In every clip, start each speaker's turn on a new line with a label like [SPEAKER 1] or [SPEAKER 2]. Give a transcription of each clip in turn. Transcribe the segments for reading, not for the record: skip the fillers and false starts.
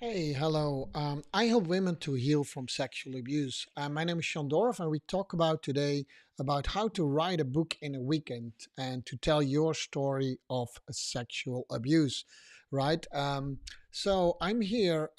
[SPEAKER 1] Hey, hello. I help women to heal from sexual abuse. My name is Sean Dorff, and we talk about today about how to write a book in a weekend and to tell your story of sexual abuse, right? So I'm here.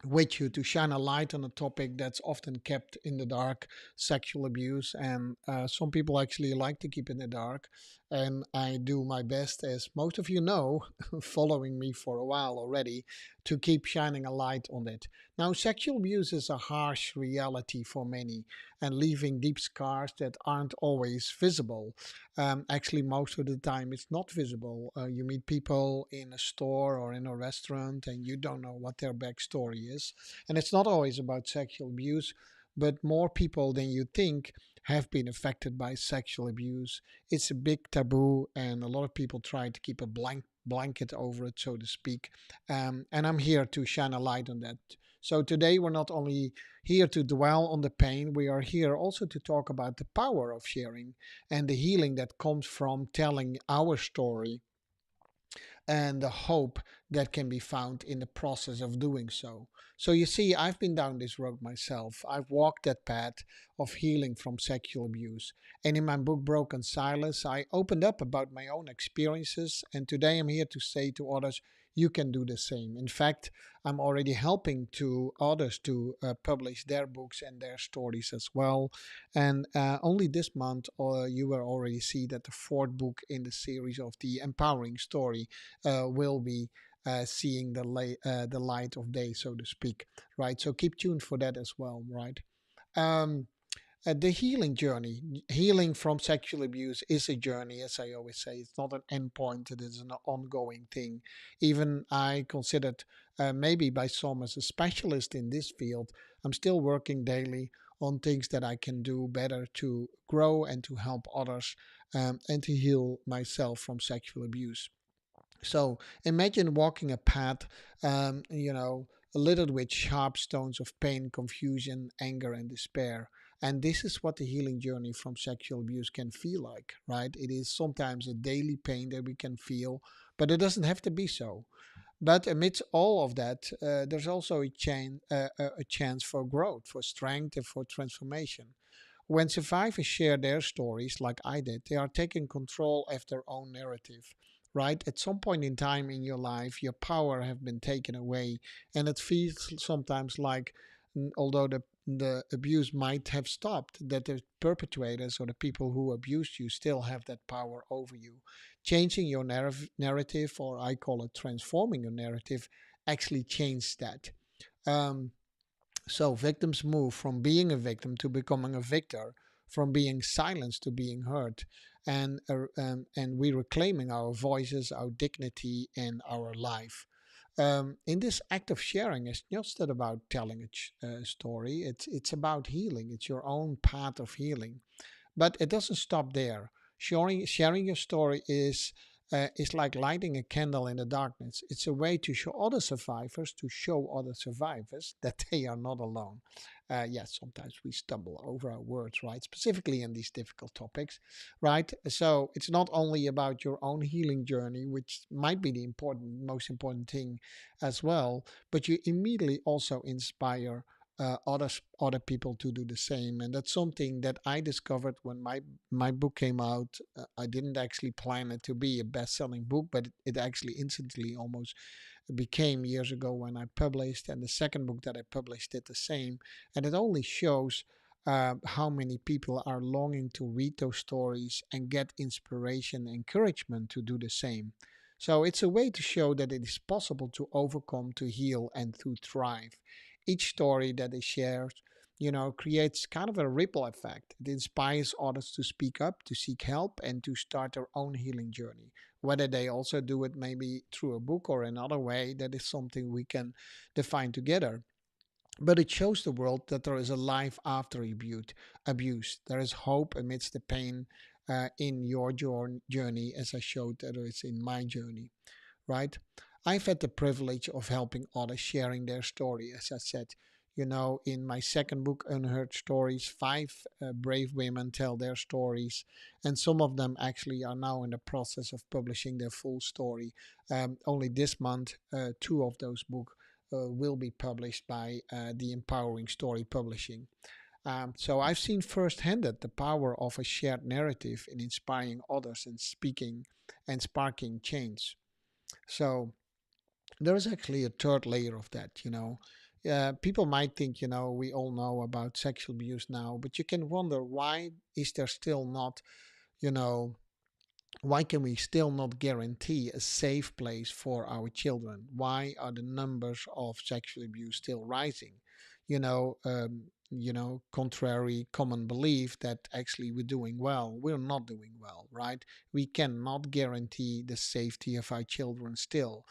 [SPEAKER 1] With you to shine a light on a topic that's often kept in the dark, sexual abuse. And some people actually like to keep in the dark. And I do my best, as most of you know, following me for a while already, to keep shining a light on it. Now, sexual abuse is a harsh reality for many and leaving deep scars that aren't always visible. Actually, most of the time, it's not visible. You meet people in a store or in a restaurant, and you don't know what their backstory is. And it's not always about sexual abuse, but more people than you think have been affected by sexual abuse. It's a big taboo, and a lot of people try to keep a blanket over it, so to speak. And I'm here to shine a light on that. So today we're not only here to dwell on the pain, we are here also to talk about the power of sharing and the healing that comes from telling our story and the hope that can be found in the process of doing so. So, you see, I've been down this road myself. I've walked that path of healing from sexual abuse. And in my book, Broken Silence, I opened up about my own experiences. And today I'm here to say to others, you can do the same. In fact, I'm already helping to others to publish their books and their stories as well. And only this month, you will already see that the fourth book in the series of the empowering story will be seeing the light of day, so to speak, right? So keep tuned for that as well, right? Um, the healing journey, healing from sexual abuse is a journey, as I always say. It's not an endpoint, it is an ongoing thing. Even I considered maybe by some as a specialist in this field, I'm still working daily on things that I can do better to grow and to help others and to heal myself from sexual abuse. So imagine walking a path, littered with sharp stones of pain, confusion, anger, and despair. And this is what the healing journey from sexual abuse can feel like, right? It is sometimes a daily pain that we can feel, but it doesn't have to be so. But amidst all of that, there's also a chance for growth, for strength, and for transformation. When survivors share their stories, like I did, they are taking control of their own narrative. Right? At some point in time in your life, your power have been taken away, and it feels sometimes like, although the abuse might have stopped, that the perpetrators or the people who abused you still have that power over you. Changing your narrative, or I call it transforming your narrative, actually changed that. Um, so victims move from being a victim to becoming a victor, from being silenced to being heard, and we reclaiming our voices, our dignity, and our life. In this act of sharing, it's not just about telling a story. It's about healing. It's your own path of healing. But it doesn't stop there. Sharing your story is like lighting a candle in the darkness. It's a way to show other survivors that they are not alone. Yes, sometimes we stumble over our words, right? Specifically in these difficult topics, right? So it's not only about your own healing journey, which might be the most important thing as well, but you immediately also inspire other people to do the same. And that's something that I discovered when my book came out. I didn't actually plan it to be a best-selling book, but it actually instantly almost became years ago when I published, and the second book that I published did the same. And it only shows how many people are longing to read those stories and get inspiration, encouragement to do the same. So it's a way to show that it is possible to overcome, to heal, and to thrive. Each story that is shared, creates kind of a ripple effect. It inspires others to speak up, to seek help, and to start their own healing journey. Whether they also do it maybe through a book or another way, that is something we can define together. But it shows the world that there is a life after abuse. There is hope amidst the pain in your journey, as I showed that there is in my journey, right? I've had the privilege of helping others sharing their story, as I said. In my second book, Unheard Stories, five brave women tell their stories, and some of them actually are now in the process of publishing their full story. Only this month, two of those books will be published by the Empowering Story Publishing. So I've seen firsthand that the power of a shared narrative in inspiring others and speaking and sparking change. So there is actually a third layer of that. People might think, we all know about sexual abuse now, but you can wonder, why is there still not, you know, why can we still not guarantee a safe place for our children? Why are the numbers of sexual abuse still rising? Contrary common belief that actually we're doing well, we're not doing well, right? We cannot guarantee the safety of our children still.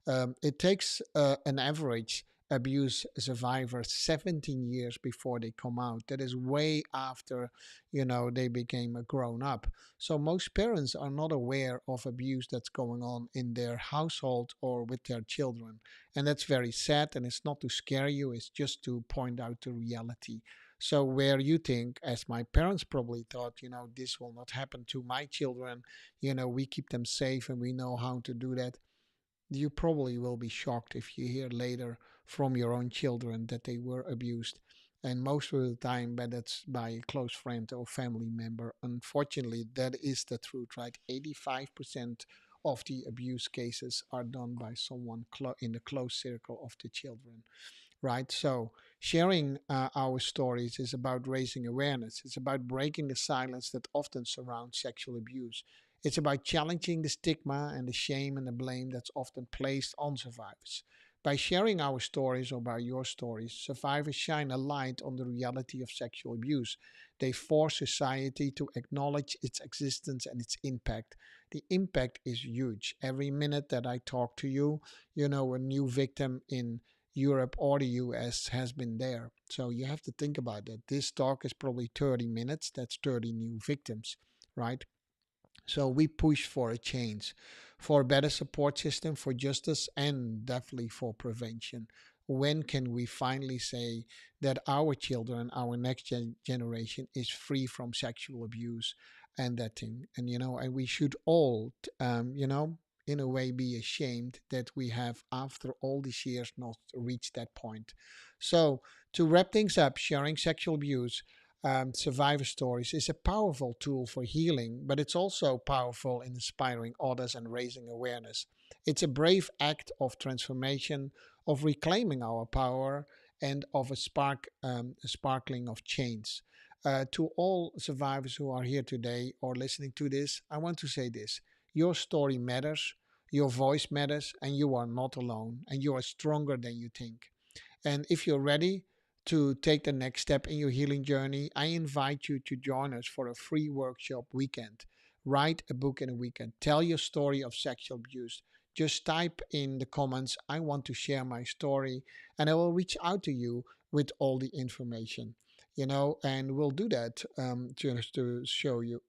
[SPEAKER 1] It takes an average abuse survivor 17 years before they come out. That is way after, they became a grown up. So most parents are not aware of abuse that's going on in their household or with their children. And that's very sad. And it's not to scare you, it's just to point out the reality. So where you think, as my parents probably thought, this will not happen to my children, we keep them safe and we know how to do that. You probably will be shocked if you hear later from your own children that they were abused. And most of the time, but that's by a close friend or family member. Unfortunately, that is the truth, right? 85% of the abuse cases are done by someone in the close circle of the children, right? So, sharing our stories is about raising awareness. It's about breaking the silence that often surrounds sexual abuse. It's about challenging the stigma and the shame and the blame that's often placed on survivors. By sharing our stories, or by your stories, survivors shine a light on the reality of sexual abuse. They force society to acknowledge its existence and its impact. The impact is huge. Every minute that I talk to you, a new victim in Europe or the US has been there. So you have to think about that. This talk is probably 30 minutes. That's 30 new victims, right? So we push for a change, for a better support system, for justice, and definitely for prevention. When can we finally say that our children, our next generation, is free from sexual abuse and that thing? And we should all, in a way, be ashamed that we have, after all these years, not reached that point. So, to wrap things up, sharing sexual abuse survivor stories is a powerful tool for healing, but it's also powerful in inspiring others and raising awareness. It's a brave act of transformation, of reclaiming our power, and of a sparkling of change. To all survivors who are here today or listening to this, I want to say this: your story matters, your voice matters, and you are not alone, and you are stronger than you think. And if you're ready to take the next step in your healing journey, I invite you to join us for a free workshop weekend. Write a book in a weekend. Tell your story of sexual abuse. Just type in the comments, I want to share my story, and I will reach out to you with all the information. And we'll do that just to show you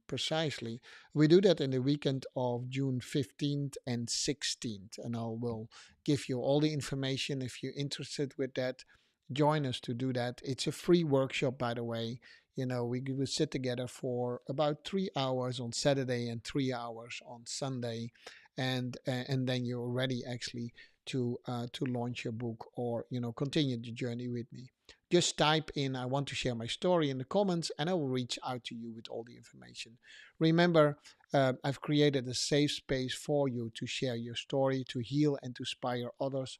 [SPEAKER 1] precisely. We do that in the weekend of June 15th and 16th, and I will give you all the information if you're interested with that. Join us to do that. It's a free workshop, by the way. We will sit together for about 3 hours on Saturday and 3 hours on Sunday, and then you're ready actually to launch your book, or continue the journey with me. Just type in "I want to share my story" in the comments, and I will reach out to you with all the information. Remember, I've created a safe space for you to share your story, to heal, and to inspire others.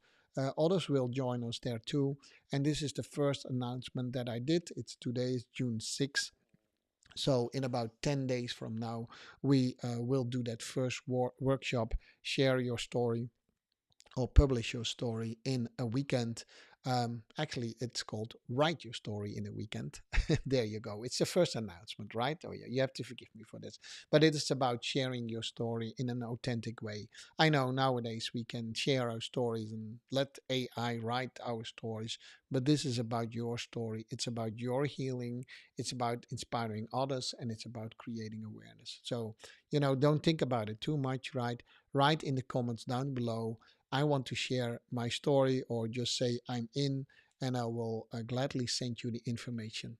[SPEAKER 1] Others will join us there too. And this is the first announcement that I did. It's today is June 6th. So in about 10 days from now, we will do that first workshop, Share Your Story, or publish your story in a weekend. Actually, it's called Write Your Story in a Weekend. There you go. It's the first announcement, right? Oh, yeah, you have to forgive me for this. But it is about sharing your story in an authentic way. I know nowadays we can share our stories and let AI write our stories, but this is about your story. It's about your healing. It's about inspiring others, and it's about creating awareness. So, don't think about it too much, right? Write in the comments down below, I want to share my story, or just say I'm in, and I will gladly send you the information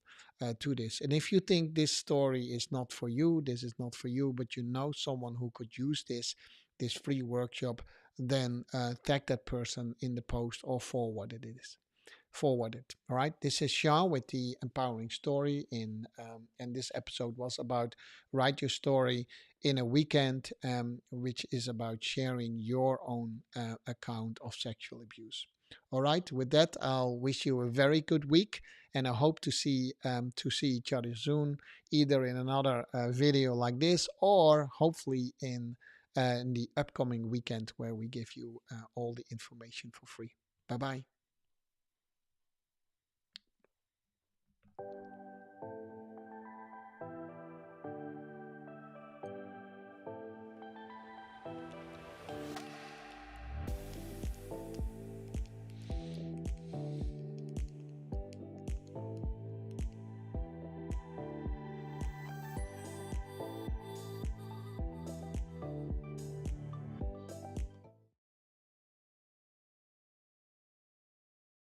[SPEAKER 1] to this. And if you think this story is not for you, this is not for you, but you know someone who could use this free workshop, then tag that person in the post or forward it. All right. This is Sean with the empowering story and this episode was about write your story in a weekend, which is about sharing your own account of sexual abuse. All right. With that, I'll wish you a very good week, and I hope to see each other soon, either in another video like this, or hopefully in the upcoming weekend where we give you all the information for free. Bye bye.